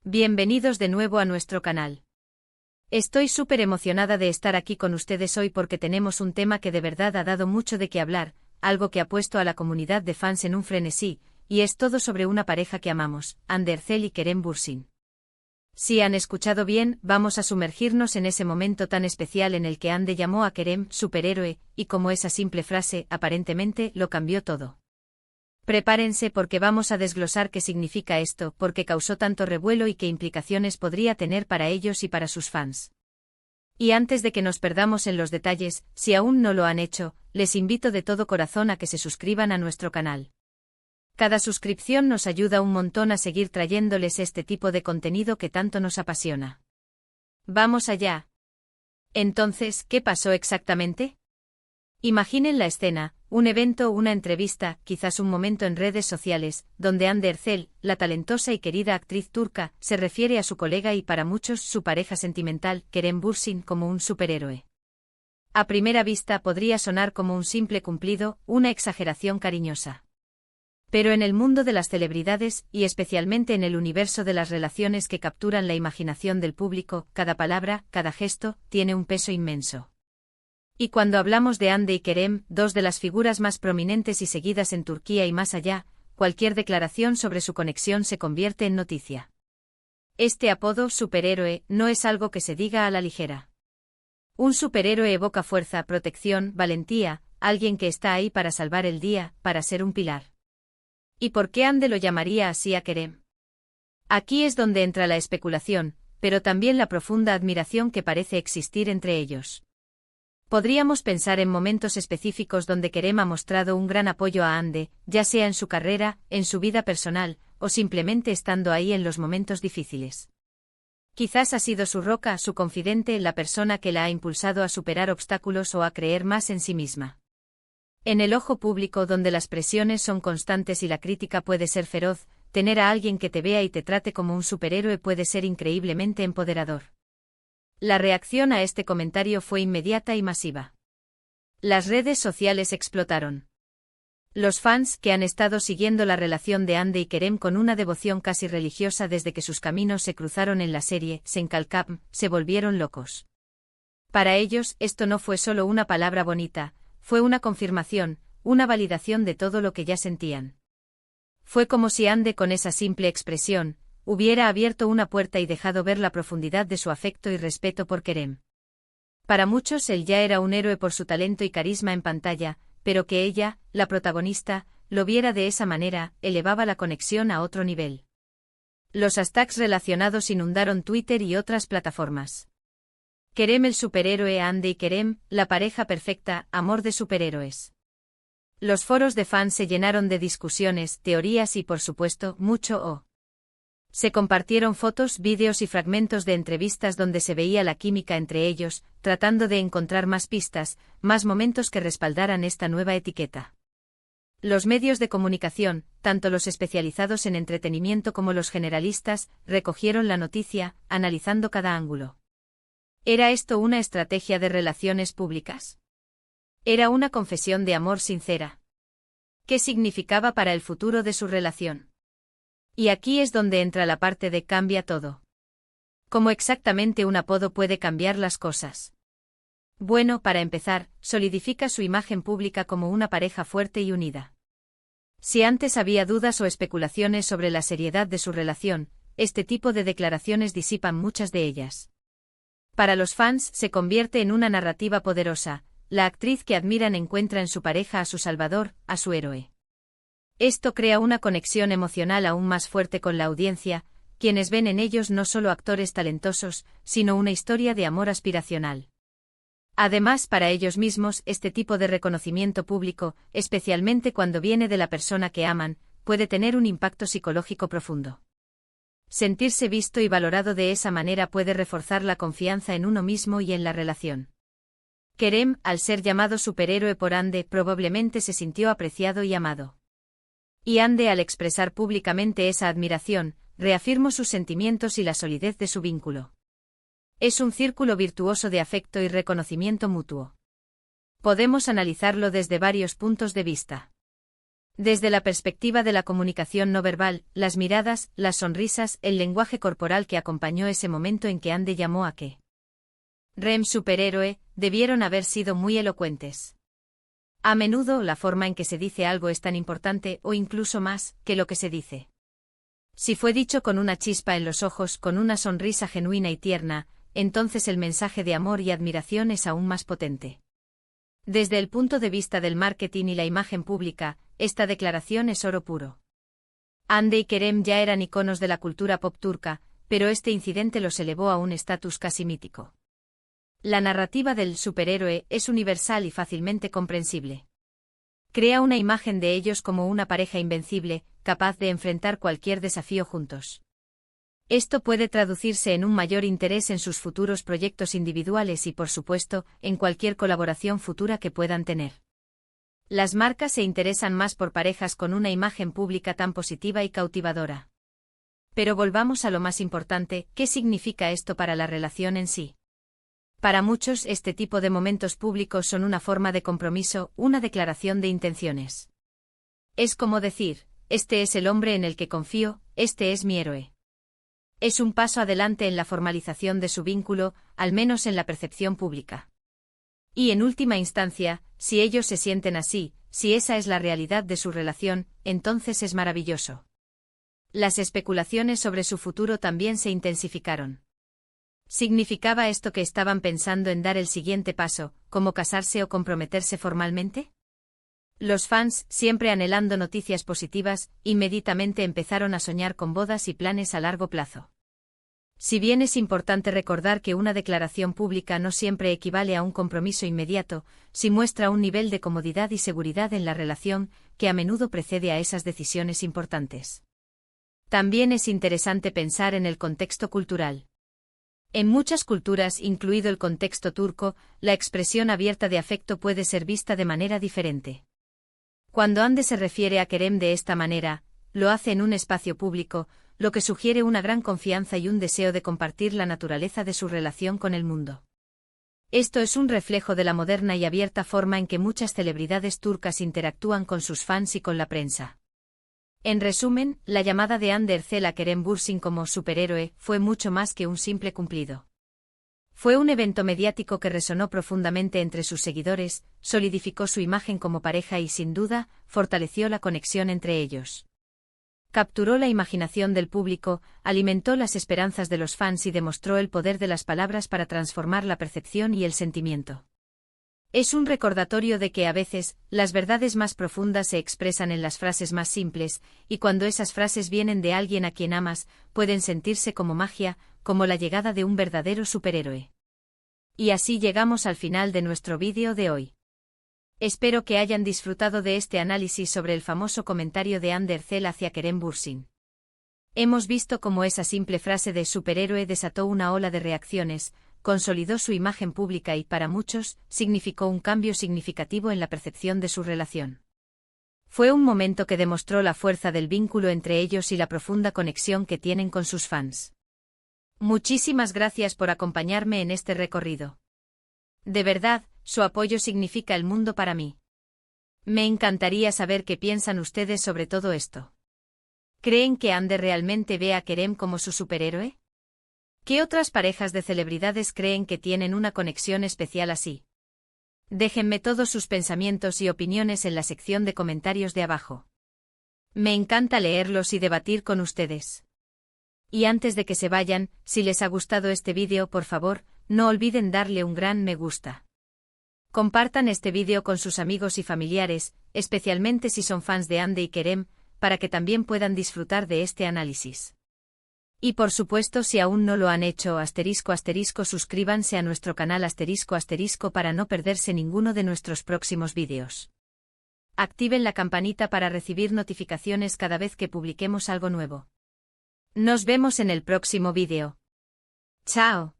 Bienvenidos de nuevo a nuestro canal. Estoy súper emocionada de estar aquí con ustedes hoy porque tenemos un tema que de verdad ha dado mucho de qué hablar, algo que ha puesto a la comunidad de fans en un frenesí, y es todo sobre una pareja que amamos, Hande Erçel y Kerem Bürsin. Si han escuchado bien, vamos a sumergirnos en ese momento tan especial en el que Hande llamó a Kerem superhéroe, y como esa simple frase, aparentemente, lo cambió todo. Prepárense porque vamos a desglosar qué significa esto, por qué causó tanto revuelo y qué implicaciones podría tener para ellos y para sus fans. Y antes de que nos perdamos en los detalles, si aún no lo han hecho, les invito de todo corazón a que se suscriban a nuestro canal. Cada suscripción nos ayuda un montón a seguir trayéndoles este tipo de contenido que tanto nos apasiona. ¡Vamos allá! Entonces, ¿qué pasó exactamente? Imaginen la escena, un evento o una entrevista, quizás un momento en redes sociales, donde Hande Erçel, la talentosa y querida actriz turca, se refiere a su colega y para muchos su pareja sentimental, Kerem Bürsin, como un superhéroe. A primera vista podría sonar como un simple cumplido, una exageración cariñosa. Pero en el mundo de las celebridades, y especialmente en el universo de las relaciones que capturan la imaginación del público, cada palabra, cada gesto, tiene un peso inmenso. Y cuando hablamos de Hande y Kerem, dos de las figuras más prominentes y seguidas en Turquía y más allá, cualquier declaración sobre su conexión se convierte en noticia. Este apodo, superhéroe, no es algo que se diga a la ligera. Un superhéroe evoca fuerza, protección, valentía, alguien que está ahí para salvar el día, para ser un pilar. ¿Y por qué Hande lo llamaría así a Kerem? Aquí es donde entra la especulación, pero también la profunda admiración que parece existir entre ellos. Podríamos pensar en momentos específicos donde Kerem ha mostrado un gran apoyo a Hande, ya sea en su carrera, en su vida personal, o simplemente estando ahí en los momentos difíciles. Quizás ha sido su roca, su confidente, la persona que la ha impulsado a superar obstáculos o a creer más en sí misma. En el ojo público donde las presiones son constantes y la crítica puede ser feroz, tener a alguien que te vea y te trate como un superhéroe puede ser increíblemente empoderador. La reacción a este comentario fue inmediata y masiva. Las redes sociales explotaron. Los fans, que han estado siguiendo la relación de Hande y Kerem con una devoción casi religiosa desde que sus caminos se cruzaron en la serie Senkalkam, se volvieron locos. Para ellos, esto no fue solo una palabra bonita, fue una confirmación, una validación de todo lo que ya sentían. Fue como si Hande con esa simple expresión, hubiera abierto una puerta y dejado ver la profundidad de su afecto y respeto por Kerem. Para muchos él ya era un héroe por su talento y carisma en pantalla, pero que ella, la protagonista, lo viera de esa manera, elevaba la conexión a otro nivel. Los hashtags relacionados inundaron Twitter y otras plataformas. Kerem el superhéroe, Hande y Kerem, la pareja perfecta, amor de superhéroes. Los foros de fans se llenaron de discusiones, teorías y por supuesto, mucho Se compartieron fotos, vídeos y fragmentos de entrevistas donde se veía la química entre ellos, tratando de encontrar más pistas, más momentos que respaldaran esta nueva etiqueta. Los medios de comunicación, tanto los especializados en entretenimiento como los generalistas, recogieron la noticia, analizando cada ángulo. ¿Era esto una estrategia de relaciones públicas? ¿Era una confesión de amor sincera? ¿Qué significaba para el futuro de su relación? Y aquí es donde entra la parte de cambia todo. ¿Cómo exactamente un apodo puede cambiar las cosas? Bueno, para empezar, solidifica su imagen pública como una pareja fuerte y unida. Si antes había dudas o especulaciones sobre la seriedad de su relación, este tipo de declaraciones disipan muchas de ellas. Para los fans se convierte en una narrativa poderosa, la actriz que admiran encuentra en su pareja a su salvador, a su héroe. Esto crea una conexión emocional aún más fuerte con la audiencia, quienes ven en ellos no solo actores talentosos, sino una historia de amor aspiracional. Además, para ellos mismos, este tipo de reconocimiento público, especialmente cuando viene de la persona que aman, puede tener un impacto psicológico profundo. Sentirse visto y valorado de esa manera puede reforzar la confianza en uno mismo y en la relación. Kerem, al ser llamado superhéroe por Hande, probablemente se sintió apreciado y amado. Y Hande, al expresar públicamente esa admiración, reafirmó sus sentimientos y la solidez de su vínculo. Es un círculo virtuoso de afecto y reconocimiento mutuo. Podemos analizarlo desde varios puntos de vista. Desde la perspectiva de la comunicación no verbal, las miradas, las sonrisas, el lenguaje corporal que acompañó ese momento en que Ande llamó a Kerem superhéroe, debieron haber sido muy elocuentes. A menudo la forma en que se dice algo es tan importante, o incluso más, que lo que se dice. Si fue dicho con una chispa en los ojos, con una sonrisa genuina y tierna, entonces el mensaje de amor y admiración es aún más potente. Desde el punto de vista del marketing y la imagen pública, esta declaración es oro puro. Hande y Kerem ya eran iconos de la cultura pop turca, pero este incidente los elevó a un estatus casi mítico. La narrativa del superhéroe es universal y fácilmente comprensible. Crea una imagen de ellos como una pareja invencible, capaz de enfrentar cualquier desafío juntos. Esto puede traducirse en un mayor interés en sus futuros proyectos individuales y, por supuesto, en cualquier colaboración futura que puedan tener. Las marcas se interesan más por parejas con una imagen pública tan positiva y cautivadora. Pero volvamos a lo más importante, ¿qué significa esto para la relación en sí? Para muchos, este tipo de momentos públicos son una forma de compromiso, una declaración de intenciones. Es como decir, este es el hombre en el que confío, este es mi héroe. Es un paso adelante en la formalización de su vínculo, al menos en la percepción pública. Y en última instancia, si ellos se sienten así, si esa es la realidad de su relación, entonces es maravilloso. Las especulaciones sobre su futuro también se intensificaron. ¿Significaba esto que estaban pensando en dar el siguiente paso, como casarse o comprometerse formalmente? Los fans, siempre anhelando noticias positivas, inmediatamente empezaron a soñar con bodas y planes a largo plazo. Si bien es importante recordar que una declaración pública no siempre equivale a un compromiso inmediato, sí muestra un nivel de comodidad y seguridad en la relación que a menudo precede a esas decisiones importantes. También es interesante pensar en el contexto cultural. En muchas culturas, incluido el contexto turco, la expresión abierta de afecto puede ser vista de manera diferente. Cuando Hande se refiere a Kerem de esta manera, lo hace en un espacio público, lo que sugiere una gran confianza y un deseo de compartir la naturaleza de su relación con el mundo. Esto es un reflejo de la moderna y abierta forma en que muchas celebridades turcas interactúan con sus fans y con la prensa. En resumen, la llamada de Hande Erçel a Kerem Bürsin como superhéroe fue mucho más que un simple cumplido. Fue un evento mediático que resonó profundamente entre sus seguidores, solidificó su imagen como pareja y, sin duda, fortaleció la conexión entre ellos. Capturó la imaginación del público, alimentó las esperanzas de los fans y demostró el poder de las palabras para transformar la percepción y el sentimiento. Es un recordatorio de que a veces, las verdades más profundas se expresan en las frases más simples, y cuando esas frases vienen de alguien a quien amas, pueden sentirse como magia, como la llegada de un verdadero superhéroe. Y así llegamos al final de nuestro vídeo de hoy. Espero que hayan disfrutado de este análisis sobre el famoso comentario de Hande Erçel hacia Kerem Bürsin. Hemos visto cómo esa simple frase de superhéroe desató una ola de reacciones, consolidó su imagen pública y, para muchos, significó un cambio significativo en la percepción de su relación. Fue un momento que demostró la fuerza del vínculo entre ellos y la profunda conexión que tienen con sus fans. Muchísimas gracias por acompañarme en este recorrido. De verdad, su apoyo significa el mundo para mí. Me encantaría saber qué piensan ustedes sobre todo esto. ¿Creen que Hande realmente ve a Kerem como su superhéroe? ¿Qué otras parejas de celebridades creen que tienen una conexión especial así? Déjenme todos sus pensamientos y opiniones en la sección de comentarios de abajo. Me encanta leerlos y debatir con ustedes. Y antes de que se vayan, si les ha gustado este vídeo, por favor, no olviden darle un gran me gusta. Compartan este vídeo con sus amigos y familiares, especialmente si son fans de Hande y Kerem, para que también puedan disfrutar de este análisis. Y por supuesto, si aún no lo han hecho, ***, suscríbanse a nuestro canal *** para no perderse ninguno de nuestros próximos vídeos. Activen la campanita para recibir notificaciones cada vez que publiquemos algo nuevo. Nos vemos en el próximo vídeo. ¡Chao!